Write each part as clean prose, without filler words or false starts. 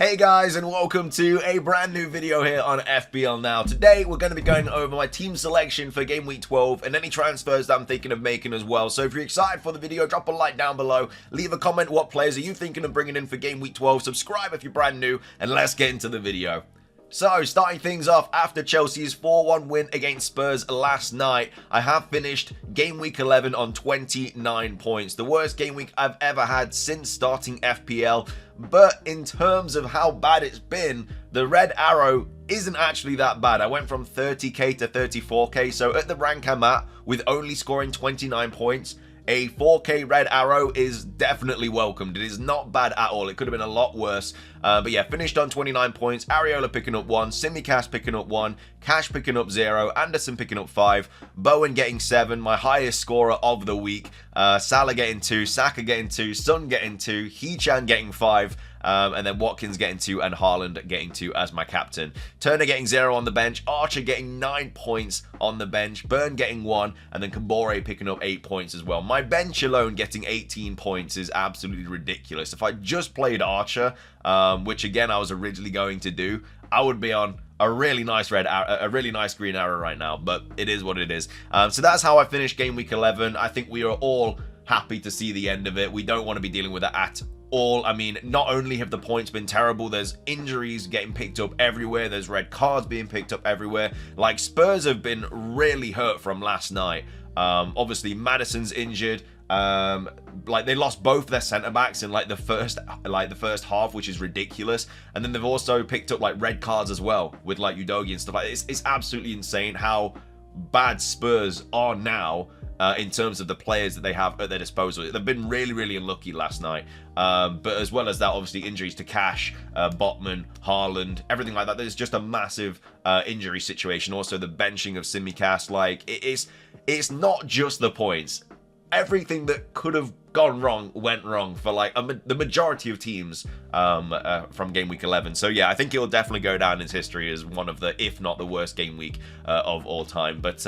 Hey guys, and welcome to a brand new video here on FPL Now. Today we're going to be going over my team selection for game week 12 and any transfers that I'm thinking of making as well. So if you're excited for the video, drop a like down below, leave a comment what players are you thinking of bringing in for game week 12, subscribe if you're brand new, and let's get into the video. So, starting things off after Chelsea's 4-1 win against Spurs last night, I have finished game week 11 on 29 points. The worst game week I've ever had since starting FPL. But in terms of how bad it's been, the red arrow isn't actually that bad. I went from 30k to 34k, so at the rank I'm at, with only scoring 29 points, a 4k red arrow is definitely welcomed. It is not bad at all. It could have been a lot worse. But yeah, finished on 29 points. Areola picking up 1, Simicast picking up 1, Cash picking up 0, Anderson picking up 5, Bowen getting 7, my highest scorer of the week. Salah getting 2, Saka getting 2, Son getting 2, Hee-chan getting 5, and then Watkins getting 2 and Haaland getting 2 as my captain. Turner getting 0 on the bench, Archer getting 9 points on the bench, Burn getting 1, and then Kabore picking up 8 points as well. My bench alone getting 18 points is absolutely ridiculous. If I just played Archer, which again I was originally going to do, I would be on a really nice red arrow, a really nice green arrow right now, but it is what it is. So that's how I finished game week 11. I think we are all happy to see the end of it. We don't want to be dealing with that at all. I mean, not only have the points been terrible, there's injuries getting picked up everywhere, there's red cards being picked up everywhere. Like, Spurs have been really hurt from last night. Obviously Maddison's injured. Like, they lost both their centre backs in the first half, which is ridiculous. And then they've also picked up like red cards as well with like Udogie and stuff like that. It's absolutely insane how bad Spurs are now. In terms of the players that they have at their disposal. They've been really unlucky last night. But as well as that, obviously injuries to Cash, Botman, Haaland, everything like that. There's just a massive injury situation. Also the benching of Simicast. Like, it's not just the points. Everything that could have gone wrong went wrong for like the majority of teams from game week 11. So yeah, I think it will definitely go down in history as one of the, if not the worst game week of all time. But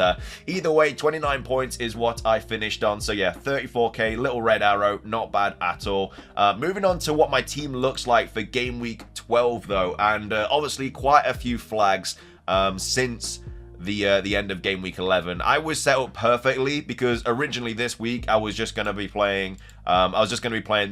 either way, 29 points is what I finished on. So yeah, 34k, little red arrow, not bad at all. Moving on to what my team looks like for game week 12 though, and obviously quite a few flags since the end of game week 11. I was set up perfectly because originally this week I was just going to be playing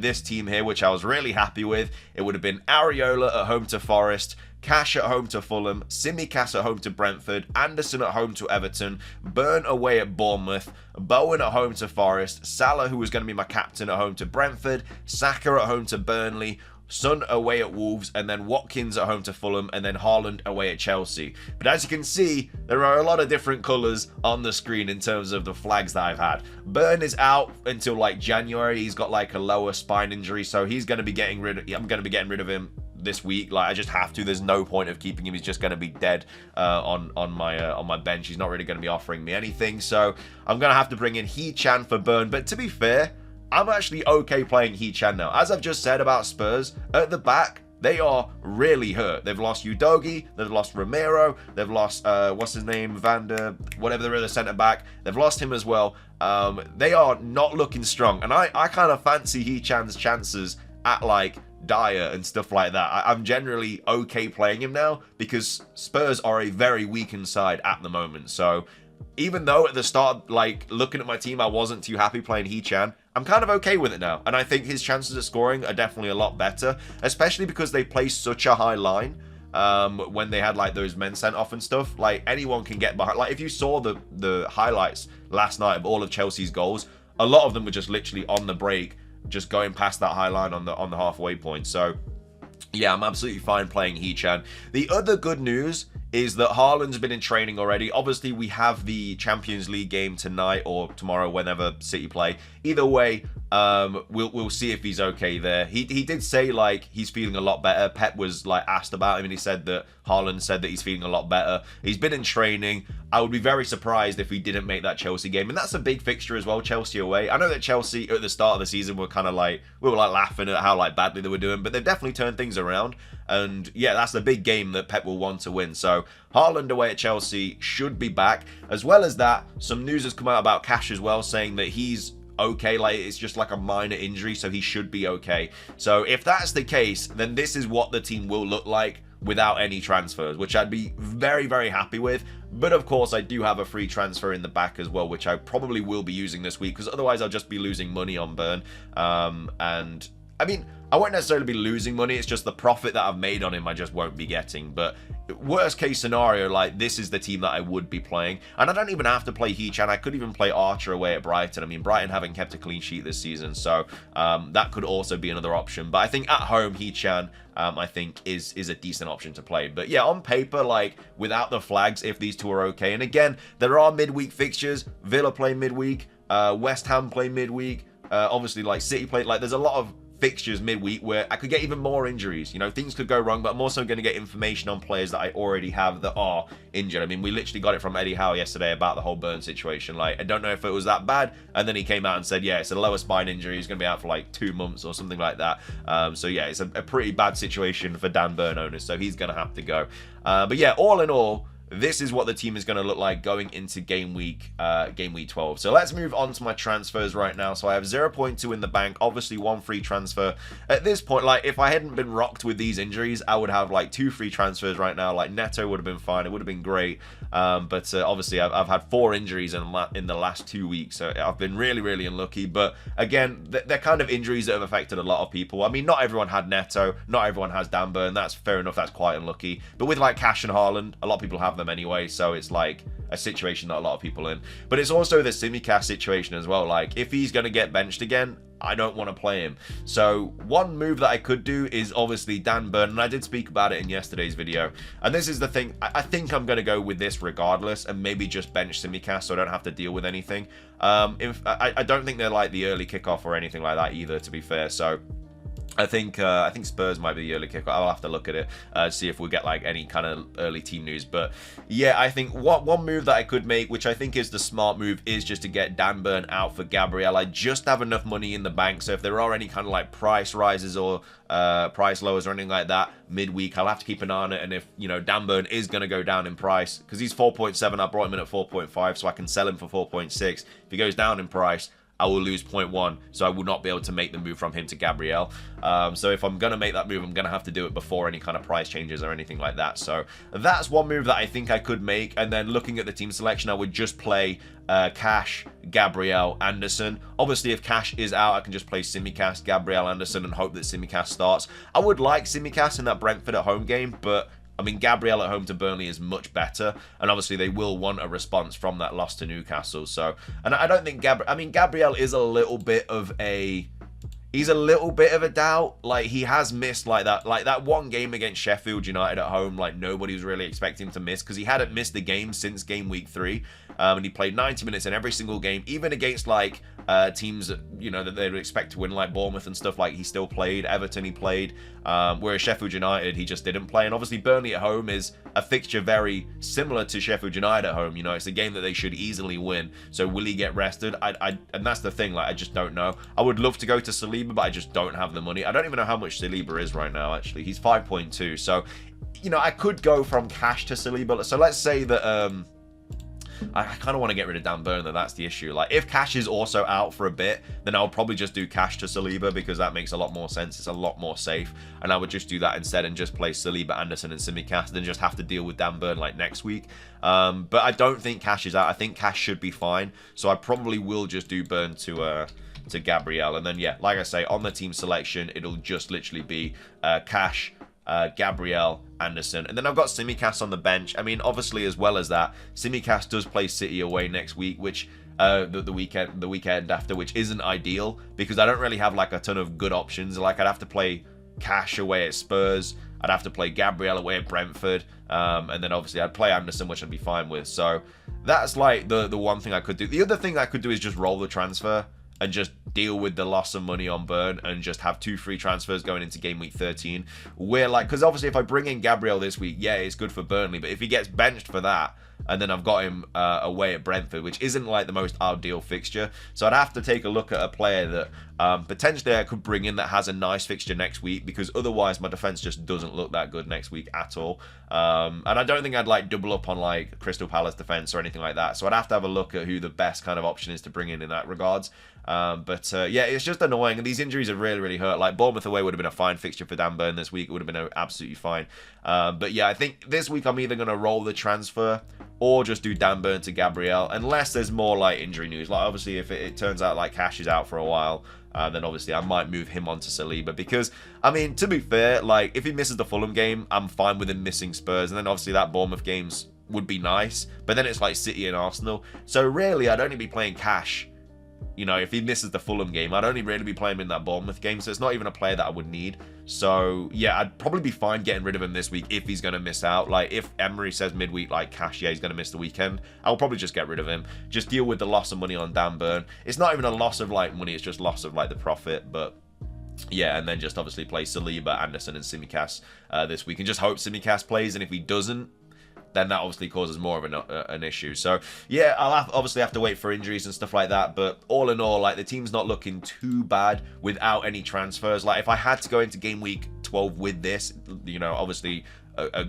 this team here, which I was really happy with. It would have been Areola at home to Forest, Cash at home to Fulham, Simicast at home to Brentford, Anderson at home to Everton, Burn away at Bournemouth, Bowen at home to Forest, Salah, who was going to be my captain, at home to Brentford, Saka at home to Burnley, Son away at Wolves, and then Watkins at home to Fulham, and then Haaland away at Chelsea. But as you can see, there are a lot of different colours on the screen in terms of the flags that I've had. Burn is out until like January. He's got like a lower spine injury, so he's going to be getting rid of, I'm going to be getting rid of him this week. Like, I just have to. There's no point of keeping him. He's just going to be dead on my bench. He's not really going to be offering me anything, so I'm going to have to bring in Hee-chan for Burn. But to be fair, I'm actually okay playing Hee-chan now. As I've just said about Spurs, at the back, they are really hurt. They've lost Udogie, they've lost Romero, they've lost, what's his name, whatever the other centre-back. They've lost him as well. They are not looking strong. And I kind of fancy Hee-chan's chances at, like, Dyer and stuff like that. I'm generally okay playing him now because Spurs are a very weakened side at the moment. So even though at the start, like, looking at my team, I wasn't too happy playing Hee-chan, I'm kind of okay with it now. And I think his chances of scoring are definitely a lot better, especially because they play such a high line when they had, like, those men sent off and stuff. Like, anyone can get behind. Like, if you saw the highlights last night of all of Chelsea's goals, a lot of them were just literally on the break, just going past that high line on the halfway point. So yeah, I'm absolutely fine playing Hee-chan. The other good news is that Haaland's been in training already. Obviously, we have the Champions League game tonight or tomorrow, whenever City play. Either way, we'll see if he's okay there. He did say, like, he's feeling a lot better. Pep was, like, asked about him, and he said that Haaland said that he's feeling a lot better. He's been in training. I would be very surprised if he didn't make that Chelsea game, and that's a big fixture as well, Chelsea away. I know that Chelsea at the start of the season were kind of like, we were like laughing at how like badly they were doing, but they've definitely turned things around. And yeah, that's the big game that Pep will want to win. So Haaland away at Chelsea should be back. As well as that, some news has come out about Cash as well, saying that he's okay, like it's just like a minor injury, so he should be okay. So if that's the case, then this is what the team will look like without any transfers, which I'd be very, very happy with. But of course, I do have a free transfer in the back as well, which I probably will be using this week, because otherwise I'll just be losing money on burn. And I mean, I won't necessarily be losing money, it's just the profit that I've made on him I just won't be getting. But worst case scenario, like, this is the team that I would be playing. And I don't even have to play Heechan, I could even play Archer away at Brighton. I mean, Brighton haven't kept a clean sheet this season, so that could also be another option. But I think at home, Heechan, I think is a decent option to play. But yeah, on paper, like, without the flags, if these two are okay. And again, there are midweek fixtures. Villa play midweek, West Ham play midweek, obviously, like, City play, like, there's a lot of fixtures midweek where I could get even more injuries. You know, things could go wrong, but I'm also going to get information on players that I already have that are injured. I mean, we literally got it from Eddie Howe yesterday about the whole Burn situation. Like, I don't know if it was that bad, and then he came out and said, yeah, it's a lower spine injury, he's going to be out for like 2 months or something like that. So yeah, it's a pretty bad situation for Dan Burn owners, so he's going to have to go. But yeah, all in all, this is what the team is going to look like going into game week 12. So let's move on to my transfers right now. So I have 0.2 in the bank, obviously 1 free transfer. At this point, like, if I hadn't been rocked with these injuries, I would have like 2 free transfers right now. Like, Neto would have been fine, it would have been great. But obviously I've had 4 injuries in the last 2 weeks, so I've been really, really unlucky. But again, they're kind of injuries that have affected a lot of people. I mean, not everyone had Neto, not everyone has Dan Burn, that's fair enough, that's quite unlucky. But with like Cash and Haaland, a lot of people have them anyway, so it's like a situation that a lot of people in. But it's also the Simicast situation as well. Like, if he's going to get benched again, I don't want to play him. So one move that I could do is obviously Dan Burn, and I did speak about it in yesterday's video. And this is the thing, I think I'm going to go with this regardless, and maybe just bench Simicast so I don't have to deal with anything. I don't think they're like the early kickoff or anything like that either, to be fair. So I think Spurs might be the early kickoff. I'll have to look at it, see if we get like any kind of early team news. But yeah, I think one move that I could make, which I think is the smart move, is just to get Dan Burn out for Gabriel. I just have enough money in the bank, so if there are any kind of like price rises or price lowers or anything like that midweek, I'll have to keep an eye on it. And if, you know, Dan Burn is going to go down in price, because he's 4.7, I brought him in at 4.5, so I can sell him for 4.6. If he goes down in price, I will lose 0.1, so I will not be able to make the move from him to Gabriel. So if I'm going to make that move, I'm going to have to do it before any kind of price changes or anything like that. So that's one move that I think I could make. And then looking at the team selection, I would just play Cash, Gabriel, Anderson. Obviously, if Cash is out, I can just play Simicast, Gabriel, Anderson, and hope that Simicast starts. I would like Simicast in that Brentford at home game, but I mean, Gabriel at home to Burnley is much better, and obviously they will want a response from that loss to Newcastle. So, and I don't think Gabriel is a little bit of a doubt. Like, he has missed like that one game against Sheffield United at home. Like, nobody was really expecting him to miss, because he hadn't missed the game since game week 3. And he played 90 minutes in every single game, even against like teams, you know, that they would expect to win, like Bournemouth and stuff. Like, he still played. Everton he played, whereas Sheffield United he just didn't play. And obviously Burnley at home is a fixture very similar to Sheffield United at home. You know, it's a game that they should easily win. So will he get rested? And that's the thing, like, I just don't know. I would love to go to Saliba, but I just don't have the money. I don't even know how much Saliba is right now, actually. He's 5.2, so, you know, I could go from Cash to Saliba. So let's say that I kind of want to get rid of Dan Burn, though. That's the issue. Like, if Cash is also out for a bit, then I'll probably just do Cash to Saliba, because that makes a lot more sense. It's a lot more safe, and I would just do that instead and just play Saliba, Anderson, and Simicast, then just have to deal with Dan Burn like next week. But I don't think Cash is out. I think Cash should be fine, so I probably will just do Burn to Gabriel. And then, yeah, like I say, on the team selection, it'll just literally be Cash, Gabriel, Anderson, and then I've got Simicast on the bench. I mean, obviously, as well as that, Simicast does play City away next week, which the weekend after, which isn't ideal, because I don't really have like a ton of good options. Like, I'd have to play Cash away at Spurs, I'd have to play Gabriel away at Brentford, and then obviously I'd play Anderson, which I'd be fine with. So that's like the one thing I could do. The other thing I could do is just roll the transfer and just deal with the loss of money on Burn, and just have 2 free transfers going into game week 13. Where, like, because obviously if I bring in Gabriel this week, yeah, it's good for Burnley, but if he gets benched for that, and then I've got him away at Brentford, which isn't like the most ideal fixture. So I'd have to take a look at a player that potentially I could bring in that has a nice fixture next week, because otherwise my defense just doesn't look that good next week at all. And I don't think I'd like double up on like Crystal Palace defense or anything like that. So I'd have to have a look at who the best kind of option is to bring in that regards. Yeah, it's just annoying, and these injuries have really hurt. Like Bournemouth away would have been a fine fixture for Dan Burn this week. It would have been absolutely fine. But yeah, I think this week I'm either going to roll the transfer or just do Dan Burn to Gabriel, unless there's more like injury news. Like obviously if it turns out like Cash is out for a while, then obviously I might move him on to Saliba, because I mean, to be fair, like if he misses the Fulham game, I'm fine with him missing Spurs, and then obviously that Bournemouth game's would be nice, but then it's like City and Arsenal, so really I'd only be playing Cash. You know, if he misses the Fulham game, I'd only really be playing him in that Bournemouth game, so it's not even a player that I would need. So, yeah, I'd probably be fine getting rid of him this week if he's going to miss out. Like, if Emery says midweek, like, Cash, yeah, he's going to miss the weekend, I'll probably just get rid of him. Just deal with the loss of money on Dan Burn. It's not even a loss of, like, money, it's just loss of, like, the profit, but... yeah, and then just obviously play Saliba, Anderson, and Tsimikas this week, and just hope Tsimikas plays, and if he doesn't, then that obviously causes more of an issue. So, yeah, I'll obviously have to wait for injuries and stuff like that. But all in all, like, the team's not looking too bad without any transfers. Like, if I had to go into game week 12 with this, you know, obviously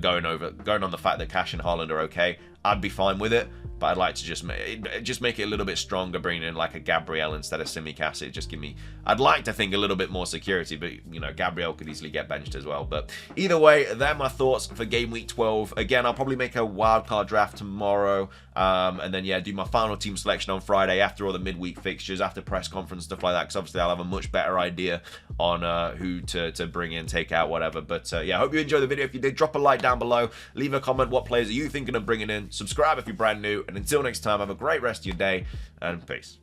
going on the fact that Cash and Haaland are okay, I'd be fine with it. But I'd like to just make it a little bit stronger, bringing in like a Gabriel instead of Tsimikas. It just give me, I'd like to think, a little bit more security, but you know, Gabriel could easily get benched as well. But either way, they're my thoughts for game week 12. Again, I'll probably make a wildcard draft tomorrow, and then yeah, do my final team selection on Friday after all the midweek fixtures, after press conference, stuff like that, because obviously I'll have a much better idea on who to bring in, take out, whatever. But yeah, I hope you enjoyed the video. If you did, drop a like down below, leave a comment, what players are you thinking of bringing in, subscribe if you're brand new, and until next time, have a great rest of your day, and peace.